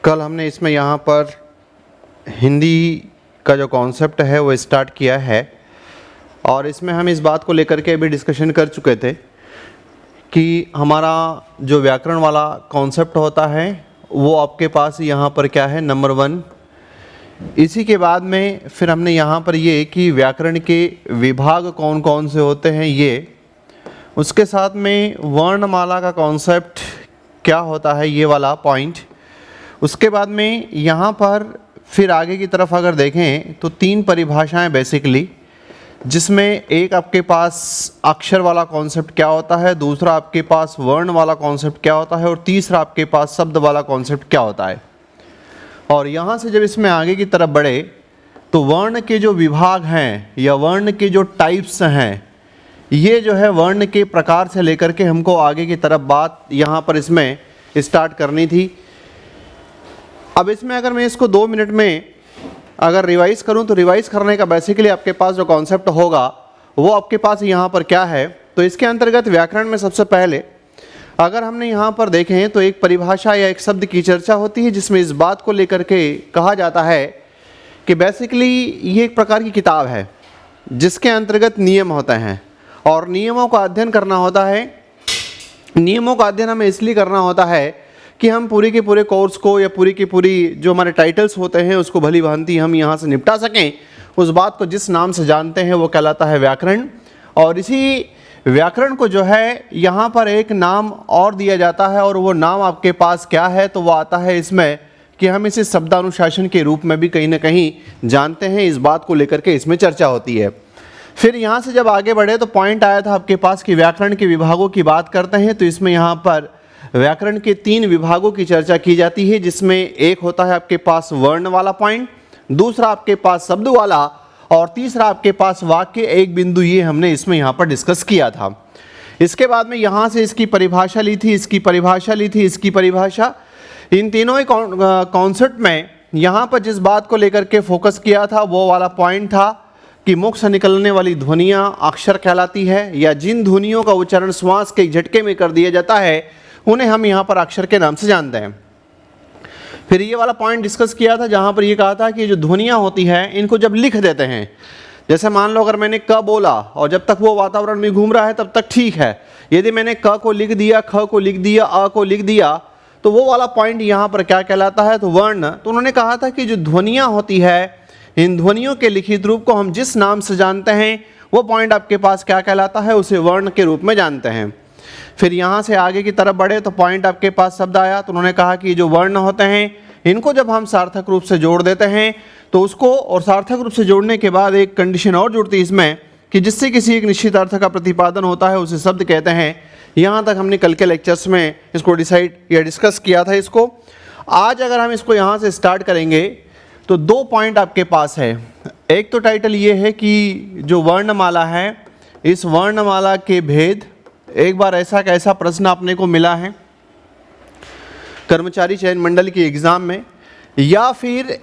कल हमने इसमें यहाँ पर हिंदी का जो कॉन्सेप्ट है वो स्टार्ट किया है और इसमें हम इस बात को लेकर के अभी डिस्कशन कर चुके थे कि हमारा जो व्याकरण वाला कॉन्सेप्ट होता है वो आपके पास यहाँ पर क्या है, नंबर 1। इसी के बाद में फिर हमने यहाँ पर ये कि व्याकरण के विभाग कौन कौन से होते हैं ये, उसके साथ में वर्णमाला का कॉन्सेप्ट क्या होता है ये वाला पॉइंट। उसके बाद में यहाँ पर फिर आगे की तरफ अगर देखें तो 3 परिभाषाएं बेसिकली, जिसमें एक आपके पास अक्षर वाला कॉन्सेप्ट क्या होता है, दूसरा आपके पास वर्ण वाला कॉन्सेप्ट क्या होता है और तीसरा आपके पास शब्द वाला कॉन्सेप्ट क्या होता है। और यहाँ से जब इसमें आगे की तरफ बढ़े तो वर्ण के जो विभाग हैं या वर्ण के जो टाइप्स हैं, ये जो है वर्ण के प्रकार से लेकर के हमको आगे की तरफ बात यहाँ पर इसमें स्टार्ट करनी थी। अब इसमें अगर मैं इसको 2 मिनट में अगर रिवाइज़ करूं तो रिवाइज़ करने का बेसिकली आपके पास जो कॉन्सेप्ट होगा वो आपके पास यहाँ पर क्या है। तो इसके अंतर्गत व्याकरण में सबसे पहले अगर हमने यहाँ पर देखें तो एक परिभाषा या एक शब्द की चर्चा होती है जिसमें इस बात को लेकर के कहा जाता है कि बेसिकली ये एक प्रकार की किताब है जिसके अंतर्गत नियम होते हैं और नियमों का अध्ययन करना होता है। नियमों का अध्ययन हमें इसलिए करना होता है कि हम पूरे के पूरे कोर्स को या पूरी की पूरी जो हमारे टाइटल्स होते हैं उसको भली भांति हम यहाँ से निपटा सकें। उस बात को जिस नाम से जानते हैं वो कहलाता है व्याकरण। और इसी व्याकरण को जो है यहाँ पर एक नाम और दिया जाता है और वो नाम आपके पास क्या है, तो वो आता है इसमें कि हम इसे शब्दानुशासन के रूप में भी कहीं ना कहीं जानते हैं। इस बात को लेकर के इसमें चर्चा होती है। फिर यहाँ से जब आगे बढ़े तो पॉइंट आया था आपके पास कि व्याकरण के विभागों की बात करते हैं तो इसमें यहाँ पर व्याकरण के 3 विभागों की चर्चा की जाती है, जिसमें एक होता है आपके पास वर्ण वाला पॉइंट, दूसरा आपके पास शब्द वाला और तीसरा आपके पास वाक्य एक बिंदु। ये हमने इसमें यहाँ पर डिस्कस किया था। इसके बाद में यहाँ से इसकी परिभाषा ली थी, इसकी परिभाषा ली थी, इसकी परिभाषा। इन तीनों ही कॉन्सेप्ट में यहाँ पर जिस बात को लेकर के फोकस किया था वो वाला पॉइंट था कि मुख से निकलने वाली ध्वनियाँ अक्षर कहलाती है, या जिन ध्वनियों का उच्चारण श्वास के झटके में कर दिया जाता है उन्हें हम यहाँ पर अक्षर के नाम से जानते हैं। फिर ये वाला पॉइंट डिस्कस किया था जहाँ पर ये कहा था कि जो ध्वनियाँ होती हैं इनको जब लिख देते हैं, जैसे मान लो अगर मैंने क बोला और जब तक वो वातावरण में घूम रहा है तब तक ठीक है, यदि मैंने क को लिख दिया, ख को लिख दिया, अ को लिख दिया, तो वो वाला पॉइंट यहाँ पर क्या कहलाता है, तो वर्ण। तो उन्होंने कहा था कि जो ध्वनियाँ होती है इन ध्वनियों के लिखित रूप को हम जिस नाम से जानते हैं वो पॉइंट आपके पास क्या कहलाता है, उसे वर्ण के रूप में जानते हैं। फिर यहाँ से आगे की तरफ बढ़े तो पॉइंट आपके पास शब्द आया, तो उन्होंने कहा कि जो वर्ण होते हैं इनको जब हम सार्थक रूप से जोड़ देते हैं तो उसको, और सार्थक रूप से जोड़ने के बाद एक कंडीशन और जुड़ती है इसमें कि जिससे किसी एक निश्चित अर्थ का प्रतिपादन होता है उसे शब्द कहते हैं। यहाँ तक हमने कल के लेक्चर्स में इसको डिसाइड या डिस्कस किया था इसको। आज अगर हम इसको यहाँ से स्टार्ट करेंगे तो 2 पॉइंट आपके पास है। एक तो टाइटल ये है कि जो वर्णमाला है, इस वर्णमाला के भेद। एक बार ऐसा कैसा प्रश्न आपने को मिला है कर्मचारी चयन मंडल की एग्ज़ाम में, या फिर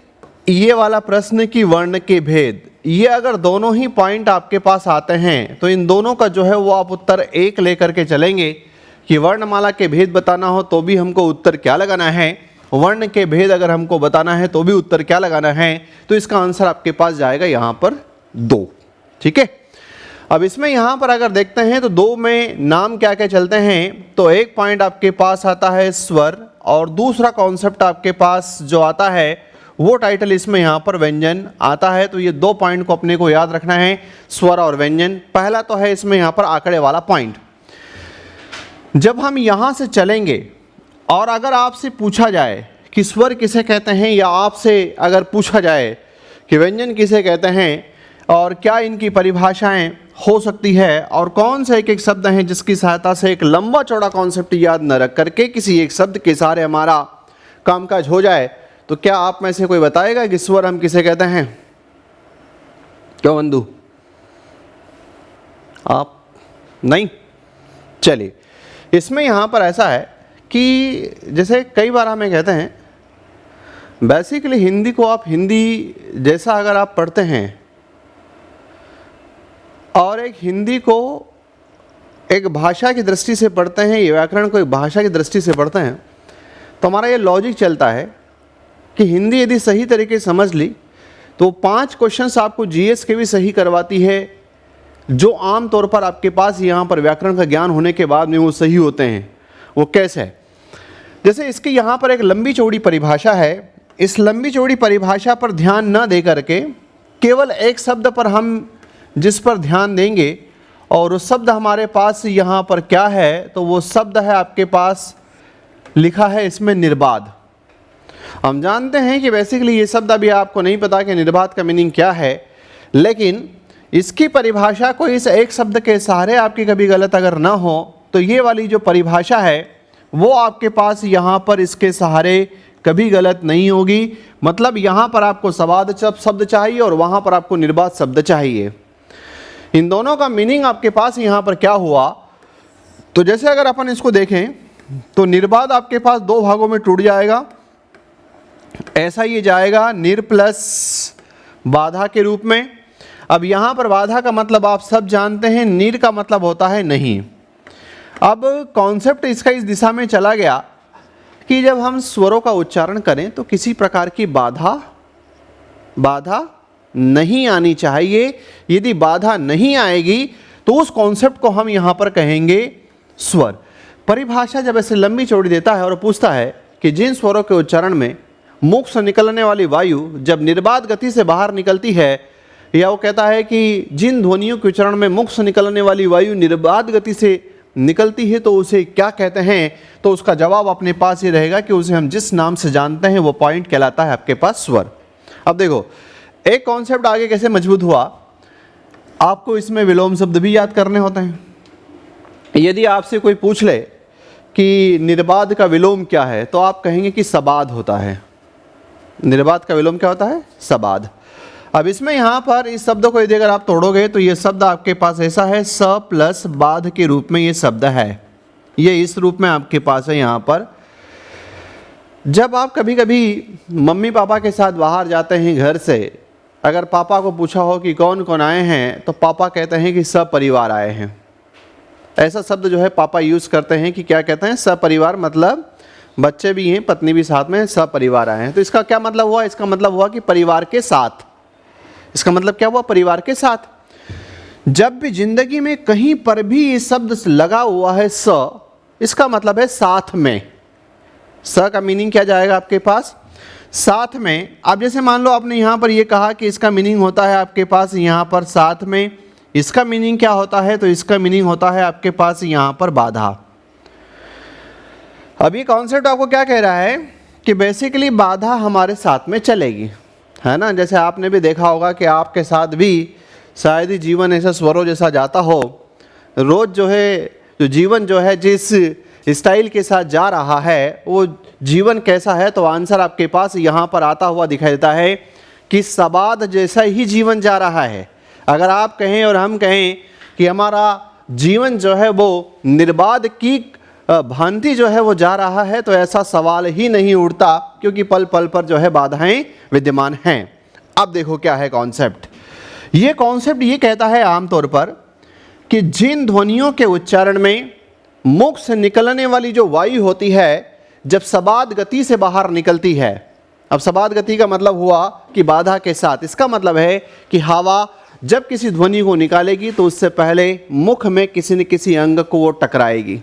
ये वाला प्रश्न कि वर्ण के भेद, ये अगर दोनों ही पॉइंट आपके पास आते हैं तो इन दोनों का जो है वो आप उत्तर एक लेकर के चलेंगे कि वर्णमाला के भेद बताना हो तो भी हमको उत्तर क्या लगाना है, वर्ण के भेद अगर हमको बताना है तो भी उत्तर क्या लगाना है। तो इसका आंसर आपके पास जाएगा यहाँ पर 2। ठीक है। अब इसमें यहाँ पर अगर देखते हैं तो 2 में नाम क्या क्या चलते हैं, तो एक पॉइंट आपके पास आता है स्वर और दूसरा कॉन्सेप्ट आपके पास जो आता है वो टाइटल इसमें यहाँ पर व्यंजन आता है। तो ये 2 पॉइंट को अपने को याद रखना है, स्वर और व्यंजन। पहला तो है इसमें यहाँ पर आंकड़े वाला पॉइंट। जब हम यहाँ से चलेंगे और अगर आपसे पूछा जाए कि स्वर किसे कहते हैं, या आपसे अगर पूछा जाए कि व्यंजन किसे कहते हैं और क्या इनकी परिभाषाएं हो सकती है और कौन से एक एक शब्द हैं जिसकी सहायता से एक लंबा चौड़ा कॉन्सेप्ट याद न रख करके किसी एक शब्द के सहारे हमारा कामकाज हो जाए, तो क्या आप में से कोई बताएगा कि स्वर हम किसे कहते हैं? क्यों बंधु, आप नहीं? चलिए, इसमें यहाँ पर ऐसा है कि जैसे कई बार हमें कहते हैं बेसिकली हिंदी को आप हिंदी जैसा अगर आप पढ़ते हैं और एक हिंदी को एक भाषा की दृष्टि से पढ़ते हैं, ये व्याकरण को एक भाषा की दृष्टि से पढ़ते हैं, तो हमारा ये लॉजिक चलता है कि हिंदी यदि सही तरीके से समझ ली तो 5 क्वेश्चंस आपको जीएस के भी सही करवाती है, जो आम तौर पर आपके पास यहाँ पर व्याकरण का ज्ञान होने के बाद में वो सही होते हैं। वो कैसे है? जैसे इसकी यहाँ पर एक लंबी चौड़ी परिभाषा है, इस लंबी चौड़ी परिभाषा पर ध्यान न दे करके केवल एक शब्द पर हम जिस पर ध्यान देंगे और वो शब्द हमारे पास यहाँ पर क्या है, तो वो शब्द है आपके पास लिखा है इसमें निर्बाध। हम जानते हैं कि बेसिकली ये शब्द अभी आपको नहीं पता कि निर्बाध का मीनिंग क्या है, लेकिन इसकी परिभाषा को इस एक शब्द के सहारे आपकी कभी गलत अगर ना हो तो ये वाली जो परिभाषा है वो आपके पास यहाँ पर इसके सहारे कभी गलत नहीं होगी। मतलब यहाँ पर आपको सवाद शब्द चाहिए और वहाँ पर आपको निर्बाध शब्द चाहिए। इन दोनों का मीनिंग आपके पास यहाँ पर क्या हुआ, तो जैसे अगर अपन इसको देखें तो निर्बाध आपके पास 2 भागों में टूट जाएगा। ऐसा ये जाएगा निर प्लस बाधा के रूप में। अब यहाँ पर बाधा का मतलब आप सब जानते हैं, निर का मतलब होता है नहीं। अब कॉन्सेप्ट इसका इस दिशा में चला गया कि जब हम स्वरों का उच्चारण करें तो किसी प्रकार की बाधा नहीं आनी चाहिए। यदि बाधा नहीं आएगी तो उस कॉन्सेप्ट को हम यहाँ पर कहेंगे स्वर। परिभाषा जब ऐसे लंबी चौड़ी देता है और पूछता है कि जिन स्वरों के उच्चारण में मुख से निकलने वाली वायु जब निर्बाध गति से बाहर निकलती है, या वो कहता है कि जिन ध्वनियों के उच्चारण में मुख से निकलने वाली वायु निर्बाध गति से निकलती है तो उसे क्या कहते हैं, तो उसका जवाब अपने पास ये रहेगा कि उसे हम जिस नाम से जानते हैं वो पॉइंट कहलाता है आपके पास स्वर। अब देखो एक कॉन्सेप्ट आगे कैसे मजबूत हुआ, आपको इसमें विलोम शब्द भी याद करने होते हैं। यदि आपसे कोई पूछ ले कि निर्बाध का विलोम क्या है तो आप कहेंगे कि सबाध होता है। निर्बाध का विलोम क्या होता है? सबाध। अब इसमें यहाँ पर इस शब्द को यदि अगर आप तोड़ोगे तो ये शब्द आपके पास ऐसा है, स प्लस बाध के रूप में ये शब्द है, ये इस रूप में आपके पास है। यहाँ पर जब आप कभी कभी मम्मी पापा के साथ बाहर जाते हैं घर से, अगर पापा को पूछा हो कि कौन कौन आए हैं तो पापा कहते हैं कि सब परिवार आए हैं। ऐसा शब्द जो है पापा यूज़ करते हैं कि क्या कहते हैं? सपरिवार, मतलब बच्चे भी हैं, पत्नी भी साथ में, सब परिवार आए हैं। तो इसका क्या मतलब हुआ? इसका मतलब हुआ कि परिवार के साथ। इसका मतलब क्या हुआ? परिवार के साथ। जब भी जिंदगी में कहीं पर भी ये शब्द लगा हुआ है स, इसका मतलब है साथ में। स का मीनिंग क्या जाएगा आपके पास? साथ में। अब जैसे मान लो आपने यहाँ पर ये कहा कि इसका मीनिंग होता है आपके पास यहाँ पर साथ में, इसका मीनिंग क्या होता है? तो इसका मीनिंग होता है आपके पास यहाँ पर बाधा। अब ये कॉन्सेप्ट आपको क्या कह रहा है कि बेसिकली बाधा हमारे साथ में चलेगी, है ना। जैसे आपने भी देखा होगा कि आपके साथ भी शायद ही जीवन ऐसा स्वरों जैसा जाता हो। रोज़ जो है, जो जीवन जो है जिस स्टाइल के साथ जा रहा है वो जीवन कैसा है, तो आंसर आपके पास यहाँ पर आता हुआ दिखाई देता है कि सबाध जैसा ही जीवन जा रहा है। अगर आप कहें और हम कहें कि हमारा जीवन जो है वो निर्बाध की भांति जो है वो जा रहा है, तो ऐसा सवाल ही नहीं उठता, क्योंकि पल पल पर जो है बाधाएं विद्यमान हैं। अब देखो क्या है कॉन्सेप्ट। ये कॉन्सेप्ट ये कहता है आमतौर पर कि जिन ध्वनियों के उच्चारण में मुख से निकलने वाली जो वायु होती है जब सबाध गति से बाहर निकलती है। अब सबाध गति का मतलब हुआ कि बाधा के साथ। इसका मतलब है कि हवा जब किसी ध्वनि को निकालेगी तो उससे पहले मुख में किसी न किसी अंग को वो टकराएगी,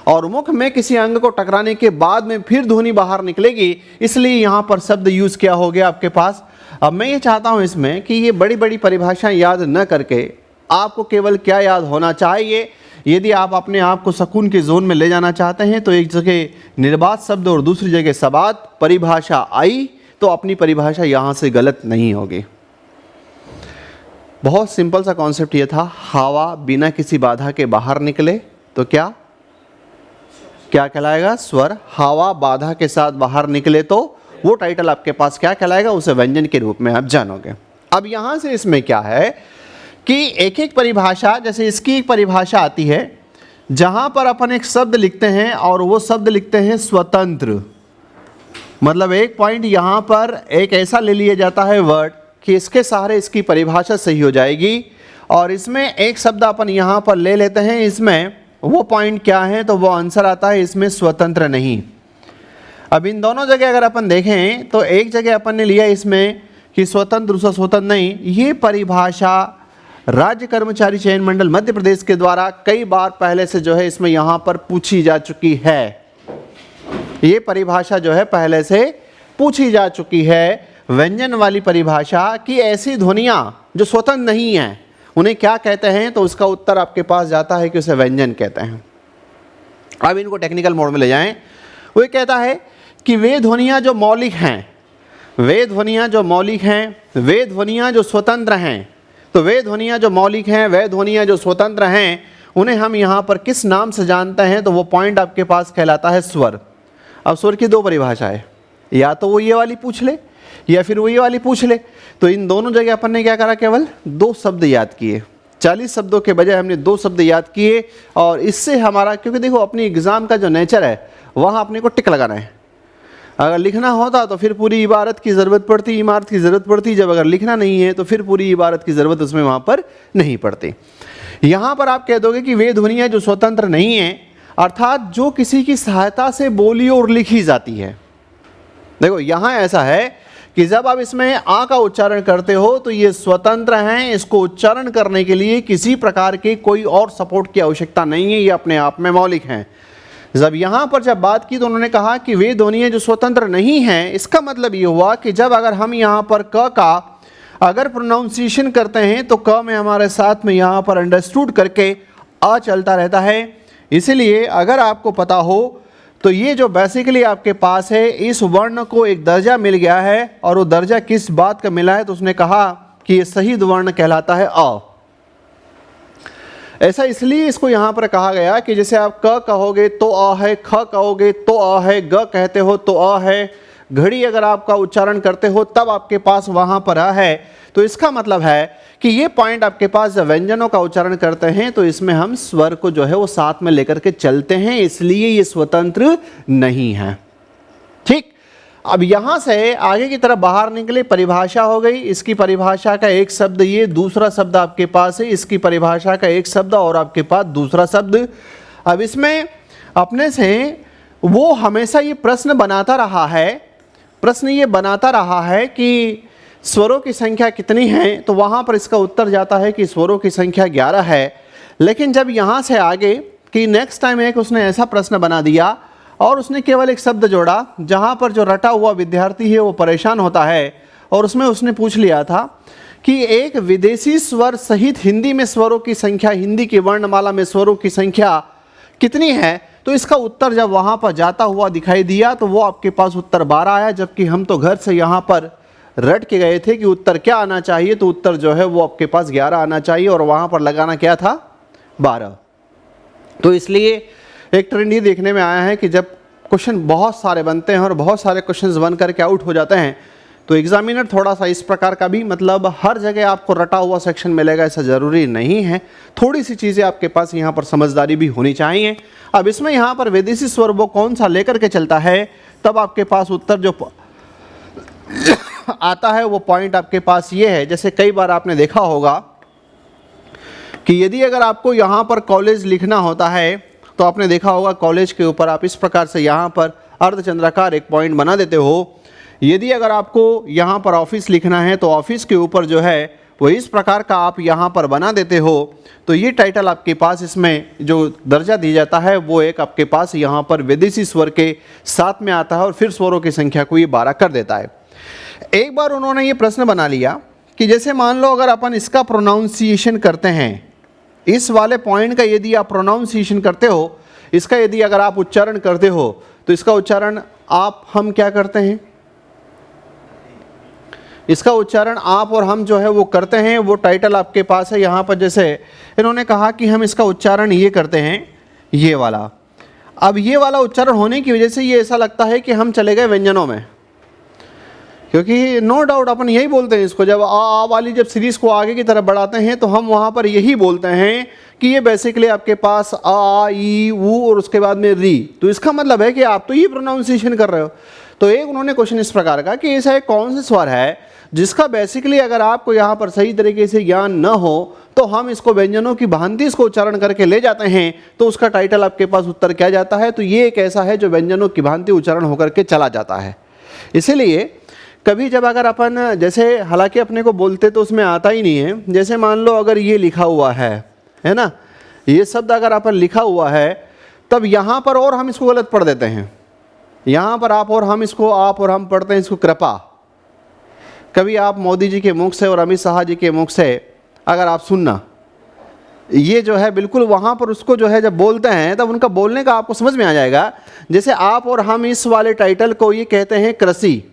और मुख में किसी अंग को टकराने के बाद में फिर ध्वनि बाहर निकलेगी। इसलिए यहाँ पर शब्द यूज़ किया हो गया आपके पास। अब मैं ये चाहता हूँ इसमें कि ये बड़ी बड़ी परिभाषाएं याद न करके आपको केवल क्या याद होना चाहिए। यदि आप अपने आप को सुकून के जोन में ले जाना चाहते हैं तो एक जगह निर्बाध शब्द और दूसरी जगह सबाध परिभाषा आई तो अपनी परिभाषा यहाँ से गलत नहीं होगी। बहुत सिंपल सा कॉन्सेप्ट ये था, हवा बिना किसी बाधा के बाहर निकले तो क्या कहलाएगा? स्वर। हवा बाधा के साथ बाहर निकले तो वो टाइटल आपके पास क्या कहलाएगा? उसे व्यंजन के रूप में आप जानोगे। अब यहाँ से इसमें क्या है कि एक एक परिभाषा, जैसे इसकी एक परिभाषा आती है जहाँ पर अपन एक शब्द लिखते हैं और वो शब्द लिखते हैं स्वतंत्र। मतलब एक पॉइंट यहाँ पर एक ऐसा ले लिया जाता है वर्ड कि इसके सहारे इसकी परिभाषा सही हो जाएगी, और इसमें एक शब्द अपन यहाँ पर ले लेते हैं, इसमें वो पॉइंट क्या है तो वो आंसर आता है इसमें स्वतंत्र नहीं। अब इन दोनों जगह अगर अपन देखें तो एक जगह अपन ने लिया इसमें कि स्वतंत्र दूसरा स्वतंत्र नहीं, ये परिभाषा राज्य कर्मचारी चयन मंडल मध्य प्रदेश के द्वारा कई बार पहले से जो है इसमें यहाँ पर पूछी जा चुकी है। ये परिभाषा जो है पहले से पूछी जा चुकी है, व्यंजन वाली परिभाषा कि ऐसी ध्वनियाँ जो स्वतंत्र नहीं हैं उन्हें क्या कहते हैं, तो उसका उत्तर आपके पास जाता है कि उसे व्यंजन कहते हैं। अब इनको टेक्निकल मोड में ले जाएं। वो ये कहता है कि वे ध्वनियाँ जो मौलिक हैं, वे ध्वनियाँ जो मौलिक हैं, वे ध्वनियाँ जो स्वतंत्र हैं, तो वे ध्वनियाँ जो मौलिक हैं, वे ध्वनियाँ जो स्वतंत्र हैं, उन्हें हम यहाँ पर किस नाम से जानते हैं, तो वो पॉइंट आपके पास कहलाता है स्वर। अब स्वर की दो परिभाषा है, या तो वो ये वाली पूछ ले या फिर वो ये वाली पूछ ले। तो इन दोनों जगह अपन ने क्या करा, केवल 2 शब्द याद किए। 40 शब्दों के बजाय हमने 2 शब्द याद किए, और इससे हमारा, क्योंकि देखो अपनी एग्ज़ाम का जो नेचर है वहाँ अपने को टिक लगाना है। अगर लिखना होता तो फिर पूरी इबारत की ज़रूरत पड़ती, इमारत की ज़रूरत पड़ती, जब अगर लिखना नहीं है तो फिर पूरी इबारत की ज़रूरत उसमें वहाँ पर नहीं पड़ती। यहाँ पर आप कह दोगे कि वे ध्वनियाँ जो स्वतंत्र नहीं हैं, अर्थात जो किसी की सहायता से बोली और लिखी जाती है। देखो यहाँ ऐसा है कि जब आप इसमें आ का उच्चारण करते हो तो ये स्वतंत्र हैं, इसको उच्चारण करने के लिए किसी प्रकार के कोई और सपोर्ट की आवश्यकता नहीं है, ये अपने आप में मौलिक हैं। जब यहाँ पर जब बात की तो उन्होंने कहा कि वे ध्वनियाँ जो स्वतंत्र नहीं हैं, इसका मतलब ये हुआ कि जब अगर हम यहाँ पर क का अगर प्रोनाउंसिएशन करते हैं तो क में हमारे साथ में यहाँ पर अंडरस्टूड करके आ चलता रहता है। इसीलिए अगर आपको पता हो तो ये जो बेसिकली आपके पास है, इस वर्ण को एक दर्जा मिल गया है, और वो दर्जा किस बात का मिला है, तो उसने कहा कि ये शहीद वर्ण कहलाता है अ। ऐसा इसलिए इसको यहाँ पर कहा गया कि जैसे आप क कहोगे तो अ है, ख कहोगे तो अ है, ग कहते हो तो अ है, घड़ी अगर आपका उच्चारण करते हो तब आपके पास वहाँ पर अ है। तो इसका मतलब है कि ये पॉइंट आपके पास जब व्यंजनों का उच्चारण करते हैं तो इसमें हम स्वर को जो है वो साथ में लेकर के चलते हैं, इसलिए ये स्वतंत्र नहीं है। ठीक, अब यहाँ से आगे की तरफ बाहर निकले, परिभाषा हो गई, इसकी परिभाषा का एक शब्द ये, दूसरा शब्द आपके पास है, इसकी परिभाषा का एक शब्द और आपके पास दूसरा शब्द। अब इसमें अपने से वो हमेशा ये प्रश्न बनाता रहा है, प्रश्न ये बनाता रहा है कि स्वरों की संख्या कितनी है, तो वहाँ पर इसका उत्तर जाता है कि स्वरों की संख्या 11 है। लेकिन जब यहाँ से आगे कि नेक्स्ट टाइम एक उसने ऐसा प्रश्न बना दिया और उसने केवल एक शब्द जोड़ा जहाँ पर जो रटा हुआ विद्यार्थी है वो परेशान होता है, और उसमें उसने पूछ लिया था कि एक विदेशी स्वर सहित हिंदी में स्वरों की संख्या, हिंदी की वर्णमाला में स्वरों की संख्या कितनी है, तो इसका उत्तर जब वहाँ पर जाता हुआ दिखाई दिया तो वो आपके पास उत्तर 12 आया, जबकि हम तो घर से यहाँ पर रट के गए थे कि उत्तर क्या आना चाहिए, तो उत्तर जो है वो आपके पास 11 आना चाहिए, और वहाँ पर लगाना क्या था, 12। तो इसलिए एक ट्रेंड ये देखने में आया है कि जब क्वेश्चन बहुत सारे बनते हैं और बहुत सारे क्वेश्चंस बन करके आउट हो जाते हैं, तो एग्जामिनर थोड़ा सा इस प्रकार का भी, मतलब हर जगह आपको रटा हुआ सेक्शन मिलेगा ऐसा ज़रूरी नहीं है, थोड़ी सी चीज़ें आपके पास यहाँ पर समझदारी भी होनी चाहिए। अब इसमें यहाँ पर विदेशी स्वर वो कौन सा लेकर के चलता है, तब आपके पास उत्तर जो आता है वो पॉइंट आपके पास ये है। जैसे कई बार आपने देखा होगा कि यदि अगर आपको यहाँ पर कॉलेज लिखना होता है तो आपने देखा होगा कॉलेज के ऊपर आप इस प्रकार से यहाँ पर अर्धचंद्राकार एक पॉइंट बना देते हो। यदि अगर आपको यहाँ पर ऑफिस लिखना है तो ऑफिस के ऊपर जो है वो इस प्रकार का आप यहाँ पर बना देते हो। तो ये टाइटल आपके पास इसमें जो दर्जा दिया जाता है वो एक आपके पास यहाँ पर विदेशी स्वर के साथ में आता है, और फिर स्वरों की संख्या को ये 12 कर देता है। एक बार उन्होंने ये प्रश्न बना लिया कि जैसे मान लो अगर अपन इसका प्रोनाउंसिएशन करते हैं, इस वाले पॉइंट का यदि आप प्रोनाउंसिएशन करते हो, इसका यदि अगर आप उच्चारण करते हो, तो इसका उच्चारण हम क्या करते हैं, इसका उच्चारण आप और हम जो है वो करते हैं। वो टाइटल आपके पास है यहाँ पर, जैसे इन्होंने कहा कि हम इसका उच्चारण ये करते हैं, ये वाला। अब ये वाला उच्चारण होने की वजह से ये ऐसा लगता है कि हम चले गए व्यंजनों में, क्योंकि नो डाउट अपन यही बोलते हैं इसको, जब आ वाली जब सीरीज़ को आगे की तरफ बढ़ाते हैं तो हम वहाँ पर यही बोलते हैं कि ये बेसिकली आपके पास आ ई ऊ और उसके बाद में री। तो इसका मतलब है कि आप तो ये प्रोनाउंसिएशन कर रहे हो। तो एक उन्होंने क्वेश्चन इस प्रकार का कि ऐसा एक कौन सा स्वर है जिसका बेसिकली अगर आपको यहाँ पर सही तरीके से ज्ञान न हो तो हम इसको व्यंजनों की भांति इसको उच्चारण करके ले जाते हैं, तो उसका टाइटल आपके पास उत्तर क्या जाता है, तो ये एक ऐसा है जो व्यंजनों की भांति उच्चारण होकर के चला जाता है। इसीलिए कभी जब अगर अपन जैसे हालांकि अपने को बोलते तो उसमें आता ही नहीं है, जैसे मान लो अगर ये लिखा हुआ है ना, ये शब्द अगर अपन लिखा हुआ है तब यहाँ पर और हम इसको गलत पढ़ देते हैं, यहाँ पर आप और हम इसको आप और हम पढ़ते हैं इसको कृपा। कभी आप मोदी जी के मुख से और अमित शाह जी के मुख से अगर आप सुनना, ये जो है बिल्कुल वहाँ पर उसको जो है जब बोलते हैं तब उनका बोलने का आपको समझ में आ जाएगा। जैसे आप और हम इस वाले टाइटल को ये कहते हैं कृषि,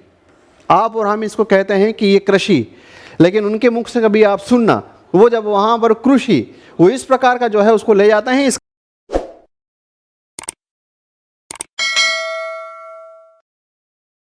आप और हम इसको कहते हैं कि ये कृषि, लेकिन उनके मुख से कभी आप सुनना वो जब वहाँ पर कृषि, वो इस प्रकार का जो है उसको ले जाते हैं।